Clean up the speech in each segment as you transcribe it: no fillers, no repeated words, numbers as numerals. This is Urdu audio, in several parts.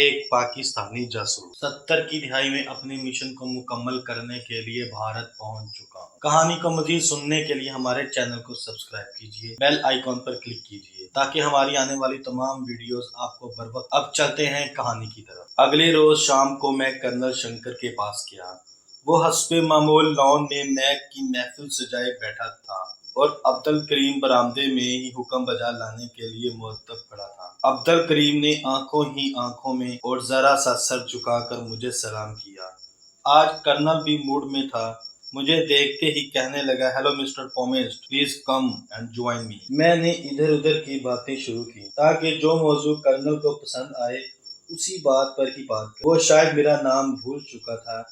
ایک پاکستانی جاسوس 70 کی دہائی میں اپنے مشن کو مکمل کرنے کے لیے بھارت پہنچ چکا ہوں۔ کہانی کو مزید سننے کے لیے ہمارے چینل کو سبسکرائب کیجیے، بیل آئیکن پر کلک کیجیے تاکہ ہماری آنے والی تمام ویڈیوز آپ کو بروقت۔ اب چلتے ہیں کہانی کی طرف۔ اگلے روز شام کو میں کرنل شنکر کے پاس گیا۔ وہ حسب معمول لان میں میک کی محفل سجائے بیٹھا تھا اور عبدالکریم برآمدے میں ہی حکم بجا لانے کے لیے مرتب کھڑا تھا۔ عبدالکریم نے آنکھوں ہی آنکھوں میں اور ذرا سا سر جھکا کر مجھے سلام کیا۔ آج کرنل بھی موڈ میں تھا۔ مجھے دیکھتے ہی کہنے لگا، hello mister Pomst, please come and join me. میں نے ادھر ادھر کی باتیں شروع کی تاکہ جو موضوع کرنل کو پسند آئے اسی بات پر ہی بات کریں۔ وہ شاید میرا نام بھول چکا تھا،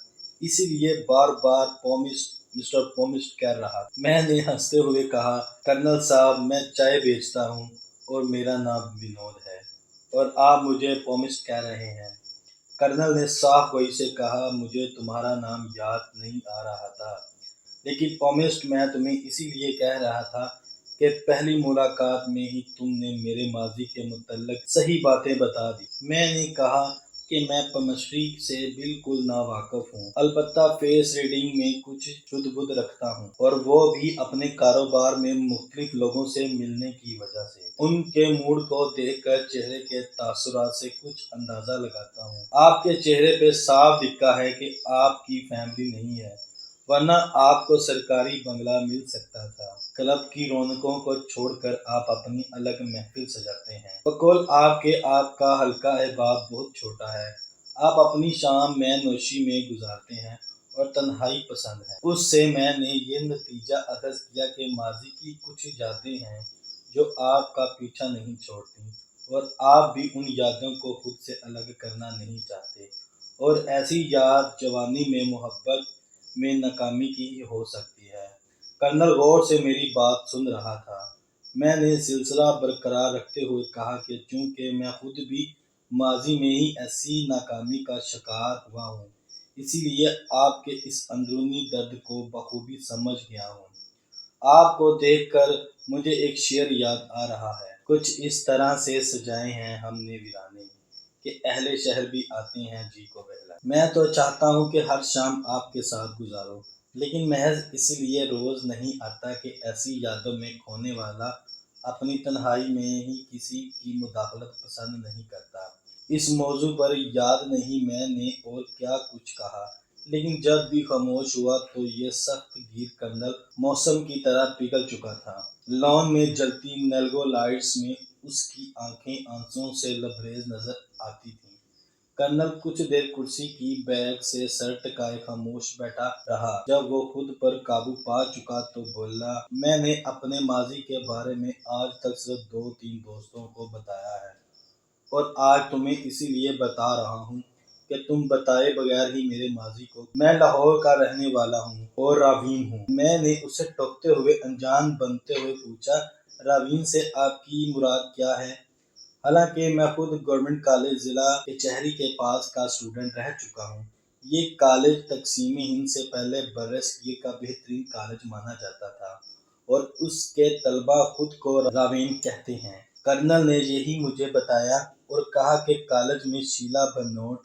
اسی لیے بار بار پومسٹ، مسٹر پومسٹ کہہ رہا تھا۔ میں نے ہنستے ہوئے کہا، کرنل صاحب میں چائے بیچتا ہوں اور میرا نام ونود ہے اور آپ مجھے پومسٹ کہہ رہے ہیں۔ کرنل نے صاف گوئی سے کہا، مجھے تمہارا نام یاد نہیں آ رہا تھا، لیکن پومسٹ میں تمہیں اسی لیے کہہ رہا تھا کہ پہلی ملاقات میں ہی تم نے میرے ماضی کے متعلق صحیح باتیں بتا دی۔ میں نے کہا کہ میں پومسٹری سے بالکل ناواقف ہوں، البتہ فیس ریڈنگ میں کچھ شدھ بدھ رکھتا ہوں، اور وہ بھی اپنے کاروبار میں مختلف لوگوں سے ملنے کی وجہ سے۔ ان کے موڈ کو دیکھ کر چہرے کے تاثرات سے کچھ اندازہ لگاتا ہوں۔ آپ کے چہرے پہ صاف دکھتا ہے کہ آپ کی فیملی نہیں ہے، ورنہ آپ کو سرکاری بنگلہ مل سکتا تھا۔ کلب کی رونقوں کو چھوڑ کر آپ اپنی الگ محفل سجاتے ہیں۔ بقول آپ کا حلقہ احباب بہت چھوٹا ہے۔ آپ اپنی شام میں نوشی میں گزارتے ہیں اور تنہائی پسند ہیں۔ اس سے میں نے یہ نتیجہ اخذ کیا کہ ماضی کی کچھ یادیں ہیں جو آپ کا پیچھا نہیں چھوڑتی، اور آپ بھی ان یادوں کو خود سے الگ کرنا نہیں چاہتے، اور ایسی یاد جوانی میں محبت میں ناکامی کی ہی ہو سکتی ہے۔ کرنل غور سے میری بات سن رہا تھا۔ میں نے سلسلہ برقرار رکھتے ہوئے کہا کہ چونکہ میں خود بھی ماضی میں ہی ایسی ناکامی کا شکار ہوا ہوں، اسی لیے آپ کے اس اندرونی درد کو بخوبی سمجھ گیا ہوں۔ آپ کو دیکھ کر مجھے ایک شعر یاد آ رہا ہے، کچھ اس طرح سے سجائے ہیں ہم نے ویرانے کہ اہل شہر بھی آتے ہیں جی کو بہلانے۔ میں تو چاہتا ہوں کہ ہر شام آپ کے ساتھ گزارو، لیکن محض اس لیے روز نہیں آتا کہ ایسی یادوں میں کھونے والا اپنی تنہائی میں ہی کسی کی مداخلت پسند نہیں کرتا۔ اس موضوع پر یاد نہیں میں نے اور کیا کچھ کہا، لیکن جب بھی خاموش ہوا تو یہ سخت گیر کرنل موسم کی طرح پگھل چکا تھا۔ لان میں جلتی نیلگو لائٹس میں اس کی آنکھیں آنسوؤں سے لبریز نظر آتی تھیں۔ کرنل کچھ دیر کرسی کی بیک سے سر ٹکائے خاموش بیٹھا رہا۔ جب وہ خود پر قابو پا چکا تو بولا، میں نے اپنے ماضی کے بارے میں آج تک صرف 2-3 دوستوں کو بتایا ہے، اور آج تمہیں اسی لیے بتا رہا ہوں کہ تم بتائے بغیر ہی میرے ماضی کو۔ میں لاہور کا رہنے والا ہوں اور راوین ہوں۔ میں نے اسے ٹوکتے ہوئے انجان بنتے ہوئے پوچھا، راوین سے آپ کی مراد کیا ہے؟ حالانکہ میں خود گورنمنٹ کالج ضلع کچہری کے پاس کا اسٹوڈنٹ رہ چکا ہوں۔ یہ کالج تقسیم ہند سے پہلے برصغیر کا بہترین کالج مانا جاتا تھا، اور اس کے طلباء خود کو راوین کہتے ہیں۔ کرنل نے یہی مجھے بتایا اور کہا کہ کالج میں شیلا بنوٹ،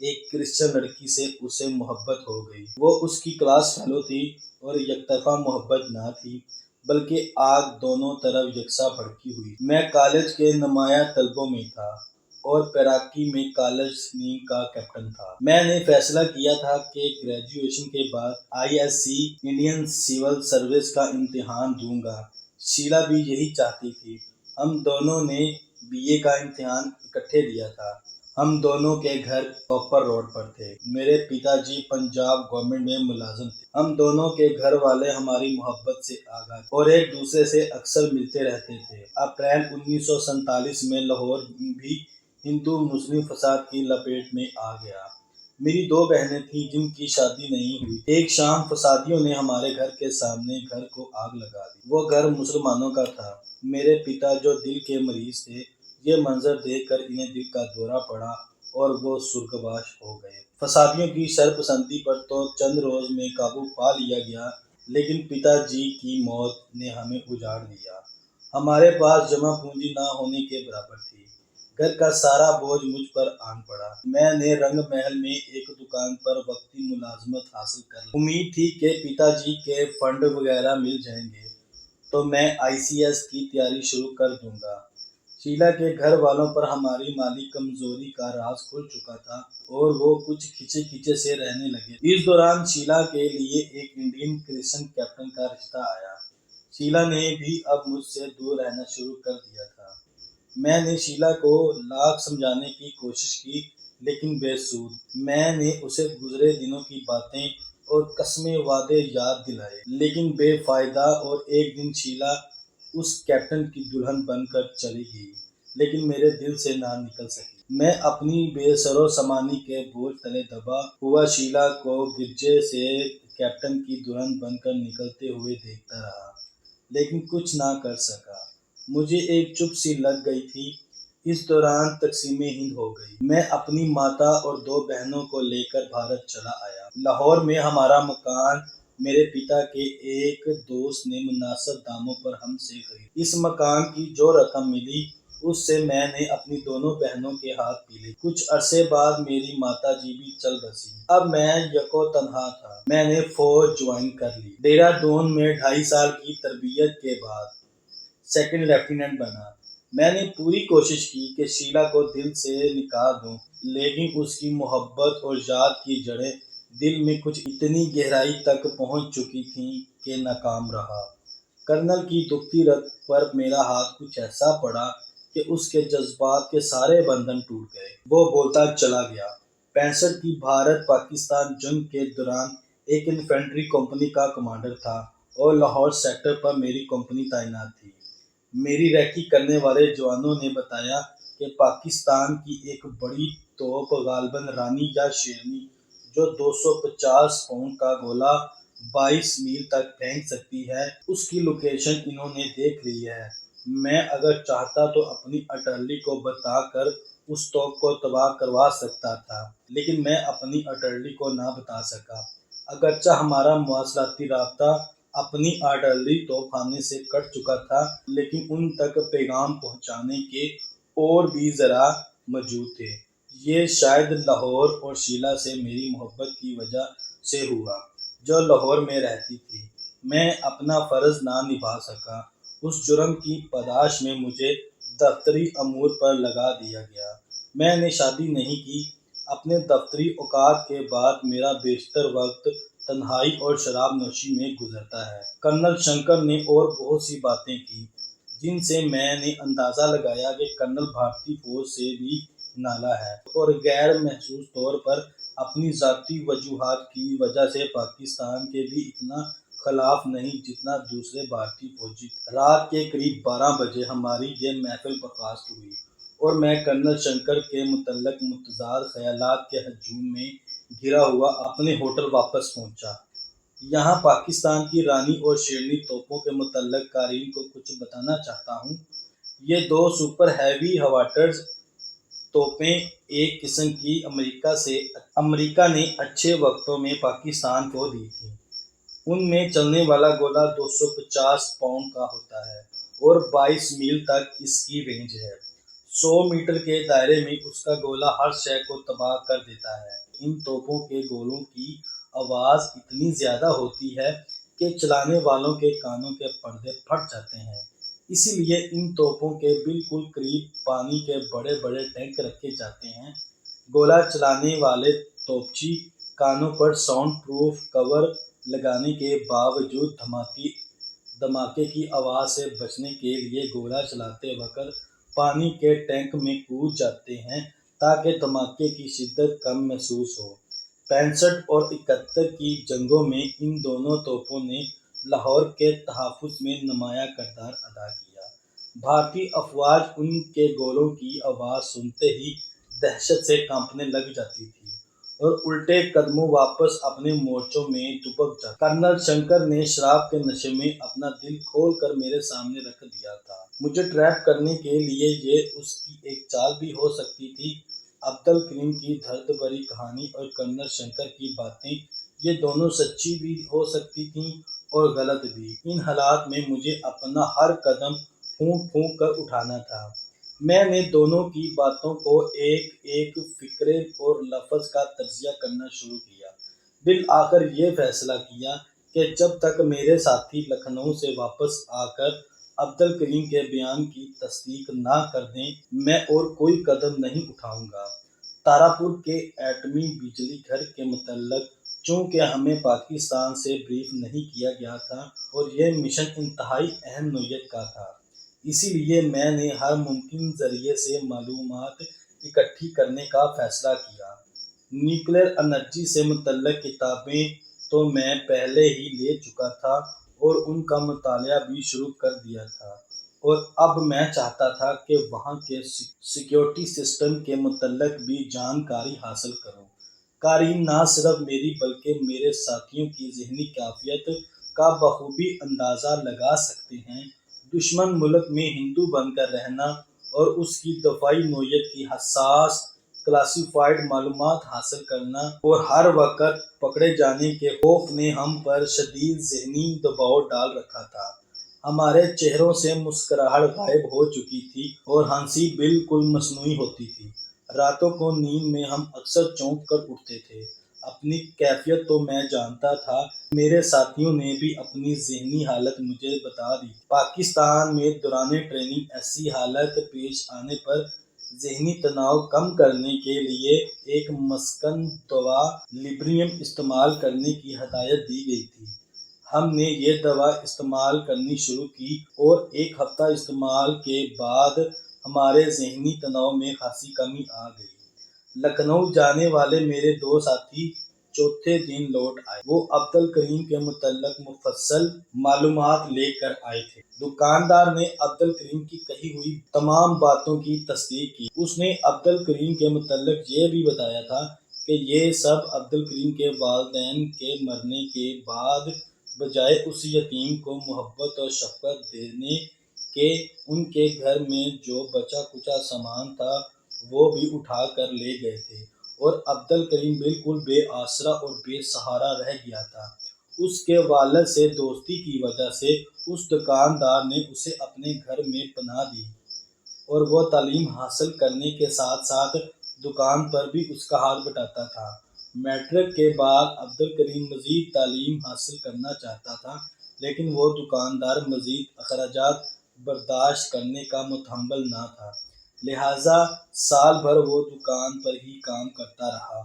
ایک کرسچن لڑکی سے اسے محبت ہو گئی۔ وہ اس کی کلاس فیلو تھی اور یک طرفہ محبت نہ تھی، بلکہ آگ دونوں طرف یکساں بھڑکی ہوئی تھی۔ میں کالج کے نمایاں طلبوں میں تھا اور پیراکی میں کالج ٹیم کا کیپٹن تھا۔ میں نے فیصلہ کیا تھا کہ گریجویشن کے بعد ISC انڈین سول سروس کا امتحان دوں گا۔ شیلا بھی یہی چاہتی تھی۔ ہم دونوں نے BA کا امتحان اکٹھے دیا تھا۔ ہم دونوں کے گھر کوپر روڈ پر تھے۔ میرے پتا جی پنجاب گورنمنٹ میں ملازم تھے۔ ہم دونوں کے گھر والے ہماری محبت سے آگاہ تھے اور ایک دوسرے سے اکثر ملتے رہتے تھے۔ اپریل 1947 میں لاہور بھی ہندو مسلم فساد کی لپیٹ میں آ گیا۔ میری 2 بہنیں تھیں جن کی شادی نہیں ہوئی۔ ایک شام فسادیوں نے ہمارے گھر کے سامنے گھر کو آگ لگا دی۔ وہ گھر مسلمانوں کا تھا۔ میرے پتا جو دل کے مریض تھے، یہ منظر دیکھ کر انہیں دل کا دورہ پڑا اور وہ سرگواش ہو گئے۔ فسادیوں کی شرپسندی پر تو چند روز میں قابو پا لیا گیا، لیکن پتا جی کی موت نے ہمیں اجاڑ دیا۔ ہمارے پاس جمع پونجی نہ ہونے کے برابر تھی۔ گھر کا سارا بوجھ مجھ پر آن پڑا۔ میں نے رنگ محل میں ایک دکان پر وقتی ملازمت حاصل کر لی۔ امید تھی کہ پتا جی کے فنڈ وغیرہ مل جائیں گے تو میں ICS کی تیاری شروع کر دوں گا۔ شیلا کے گھر والوں پر ہماری مالی کمزوری کا راز کھل چکا تھا اور وہ کچھ کھچے کھچے سے رہنے لگے۔ اس دوران شیلا کے لیے ایک انڈین کرسچن کیپٹن کا رشتہ آیا۔ شیلا نے بھی اب مجھ سے دور رہنا شروع کر دیا تھا۔ میں نے شیلا کو لاکھ سمجھانے کی کوشش کی لیکن بے سود۔ میں نے اسے گزرے دنوں کی باتیں اور قسمیں وعدے یاد دلائے لیکن بے فائدہ، اور ایک دن شیلا اس کیپٹن کی دلہن بن کر چلی گئی لیکن میرے دل سے نہ نکل سکی۔ میں اپنی بے سرو سامانی کے بوجھ تلے دبا ہوا شیلا کو گرجے سے کیپٹن کی دلہن بن کر نکلتے ہوئے دیکھتا رہا لیکن کچھ نہ کر سکا۔ مجھے ایک چپ سی لگ گئی تھی۔ اس دوران تقسیم ہند ہو گئی۔ میں اپنی ماتا اور 2 بہنوں کو لے کر بھارت چلا آیا۔ لاہور میں ہمارا مکان میرے پتا کے ایک دوست نے مناسب داموں پر ہم سے خریدا۔ اس مکان کی جو رقم ملی اس سے میں نے اپنی دونوں بہنوں کے ہاتھ پی لیے۔ کچھ عرصے بعد میری ماتا جی بھی چل بسی۔ اب میں یکو تنہا تھا۔ میں نے فوج جوائن کر لی۔ دہرادون میں 2.5 سال کی تربیت کے بعد سیکنڈ لیفٹیننٹ بنا۔ میں نے پوری کوشش کی کہ شیلا کو دل سے نکال دوں لیکن اس کی محبت اور یاد کی جڑیں دل میں کچھ اتنی گہرائی تک پہنچ چکی تھیں کہ ناکام رہا۔ کرنل کی دکھتی رت پر میرا ہاتھ کچھ ایسا پڑا کہ اس کے جذبات کے سارے بندھن ٹوٹ گئے۔ وہ بولتا چلا گیا۔ 65 کی بھارت پاکستان جنگ کے دوران ایک انفینٹری کمپنی کا کمانڈر تھا اور لاہور سیکٹر پر میری کمپنی تعینات تھی۔ میری ریکی کرنے والے جوانوں نے بتایا کہ پاکستان کی ایک بڑی توپ غالباً رانی یا شیرنی جو 250 پاؤنڈ کا گولہ 22 میل تک پھینک سکتی ہے، اس کی لوکیشن انہوں نے دیکھ لی ہے۔ میں اگر چاہتا تو اپنی آرٹلری کو بتا کر اس توپ کو تباہ کروا سکتا تھا لیکن میں اپنی آرٹلری کو نہ بتا سکا۔ اگرچہ ہمارا مواصلاتی رابطہ اپنی آرٹلری توپ خانے سے کٹ چکا تھا لیکن ان تک پیغام پہنچانے کے اور بھی ذرائع موجود تھے۔ یہ شاید لاہور اور شیلا سے میری محبت کی وجہ سے ہوا جو لاہور میں رہتی تھی۔ میں اپنا فرض نہ نبھا سکا۔ اس جرم کی پاداش میں مجھے دفتری امور پر لگا دیا گیا۔ میں نے شادی نہیں کی۔ اپنے دفتری اوقات کے بعد میرا بیشتر وقت تنہائی اور شراب نوشی میں گزرتا ہے۔ کرنل شنکر نے اور بہت سی باتیں کی جن سے میں نے اندازہ لگایا کہ کرنل بھارتی فوج سے بھی نالاں ہے اور غیر محسوس طور پر اپنی ذاتی وجوہات کی وجہ سے پاکستان کے بھی اتنا خلاف نہیں جتنا دوسرے بھارتی فوجی تھے۔ رات کے قریب 12 بجے ہماری یہ محفل برخاست ہوئی اور میں کرنل شنکر کے متعلق متضاد خیالات کے ہجوم میں گھرا ہوا اپنے ہوٹل واپس پہنچا۔ یہاں پاکستان کی رانی اور شیرنی توپوں کے متعلق قارئین کو کچھ بتانا چاہتا ہوں۔ یہ 2 سپر ہیوی واٹر توپیں ایک قسم کی امریکہ نے اچھے وقتوں میں پاکستان کو دی تھیں۔ ان میں چلنے والا گولہ 250 پاؤنڈ کا ہوتا ہے اور 22 میل تک اس کی رینج ہے۔ 100 میٹر کے دائرے میں اس کا گولہ ہر شے کو تباہ کر دیتا ہے۔ ان توپوں کے گولوں کی آواز اتنی زیادہ ہوتی ہے کہ چلانے والوں کے کانوں کے پردے پھٹ جاتے ہیں۔ اسی لیے ان توپوں کے بالکل قریب پانی کے بڑے بڑے ٹینک رکھے جاتے ہیں۔ گولہ چلانے والے توپچی کانوں پر ساؤنڈ پروف کور لگانے کے باوجود دھماکے کی آواز سے بچنے کے لیے گولہ چلاتے وقت پانی کے ٹینک میں کود جاتے ہیں تاکہ دھماکے کی شدت کم محسوس ہو۔ 65 اور 71 کی جنگوں میں ان دونوں توپوں نے لاہور کے تحفظ میں نمایاں کردار ادا کیا۔ بھارتی افواج ان کے گولوں کی آواز سنتے ہی دہشت سے کانپنے لگ جاتی تھی اور الٹے قدموں واپس اپنے مورچوں میں دبک جاتی۔ کرنل شنکر نے شراب کے نشے میں اپنا دل کھول کر میرے سامنے رکھ دیا تھا۔ مجھے ٹریپ کرنے کے لیے یہ اس کی ایک چال بھی ہو سکتی تھی۔ عبد الکریم کی درد بھری کہانی اور کرنل شنکر کی باتیں یہ دونوں سچی بھی ہو سکتی تھیں اور غلط بھی۔ ان حالات میں مجھے اپنا ہر قدم پھونک پھونک کر اٹھانا تھا۔ میں نے دونوں کی باتوں کو ایک ایک فقرے اور لفظ کا تجزیہ کرنا شروع کیا۔ بالآخر یہ فیصلہ کیا کہ جب تک میرے ساتھی لکھنؤ سے واپس آ کر عبدالکریم کے بیان کی تصدیق نہ کر دیں، میں اور کوئی قدم نہیں اٹھاؤں گا۔ تارا-پور کے ایٹمی بجلی گھر کے متعلق چونکہ ہمیں پاکستان سے بریف نہیں کیا گیا تھا اور یہ مشن انتہائی اہم نوعیت کا تھا، اسی لیے میں نے ہر ممکن ذریعے سے معلومات اکٹھی کرنے کا فیصلہ کیا۔ نیوکلیر انرجی سے متعلق کتابیں تو میں پہلے ہی لے چکا تھا اور ان کا مطالعہ بھی شروع کر دیا تھا، اور اب میں چاہتا تھا کہ وہاں کے سیکیورٹی سسٹم کے متعلق بھی جانکاری حاصل کروں۔ قارئین نہ صرف میری بلکہ میرے ساتھیوں کی ذہنی کیفیت کا بخوبی اندازہ لگا سکتے ہیں۔ دشمن ملک میں ہندو بن کر رہنا اور اس کی دفاعی نوعیت کی حساس کلاسیفائیڈ معلومات حاصل کرنا اور ہر وقت پکڑے جانے کے خوف نے ہم پر شدید ذہنی دباؤ ڈال رکھا تھا۔ ہمارے چہروں سے مسکراہٹ غائب ہو چکی تھی اور ہنسی بالکل مصنوعی ہوتی تھی۔ راتوں کو نیند میں ہم اکثر چونک کر اٹھتے تھے۔ اپنی کیفیت تو میں جانتا تھا، میرے ساتھیوں نے بھی اپنی ذہنی حالت مجھے بتا دی۔ پاکستان میں دوران ٹریننگ ایسی حالت پیش آنے پر ذہنی تناؤ کم کرنے کے لیے ایک مسکن دوا لیبریم استعمال کرنے کی ہدایت دی گئی تھی۔ ہم نے یہ دوا استعمال کرنی شروع کی اور ایک ہفتہ استعمال کے بعد ہمارے ذہنی تناؤ میں خاصی کمی آ گئی۔ لکھنؤ جانے والے میرے دو ساتھی چوتھے دن لوٹ آئے۔ وہ عبدالکریم کے متعلق مفصل معلومات لے کر آئے تھے۔ دکاندار نے عبدالکریم کی کہی ہوئی تمام باتوں کی تصدیق کی۔ اس نے عبدالکریم کے متعلق یہ بھی بتایا تھا کہ یہ سب عبدالکریم کے والدین کے مرنے کے بعد بجائے اس یتیم کو محبت اور شفقت دینے کے ان کے گھر میں جو بچا کچا سامان تھا وہ بھی اٹھا کر لے گئے تھے، اور عبدالکریم بالکل بے آسرا اور بے سہارا رہ گیا تھا۔ اس کے والد سے دوستی کی وجہ سے اس دکاندار نے اسے اپنے گھر میں پناہ دی اور وہ تعلیم حاصل کرنے کے ساتھ ساتھ دکان پر بھی اس کا ہاتھ بٹاتا تھا۔ میٹرک کے بعد عبدالکریم مزید تعلیم حاصل کرنا چاہتا تھا، لیکن وہ دکاندار مزید اخراجات برداشت کرنے کا متحمل نہ تھا، لہٰذا سال بھر وہ دکان پر ہی کام کرتا رہا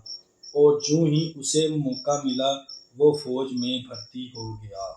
اور جوں ہی اسے موقع ملا وہ فوج میں بھرتی ہو گیا۔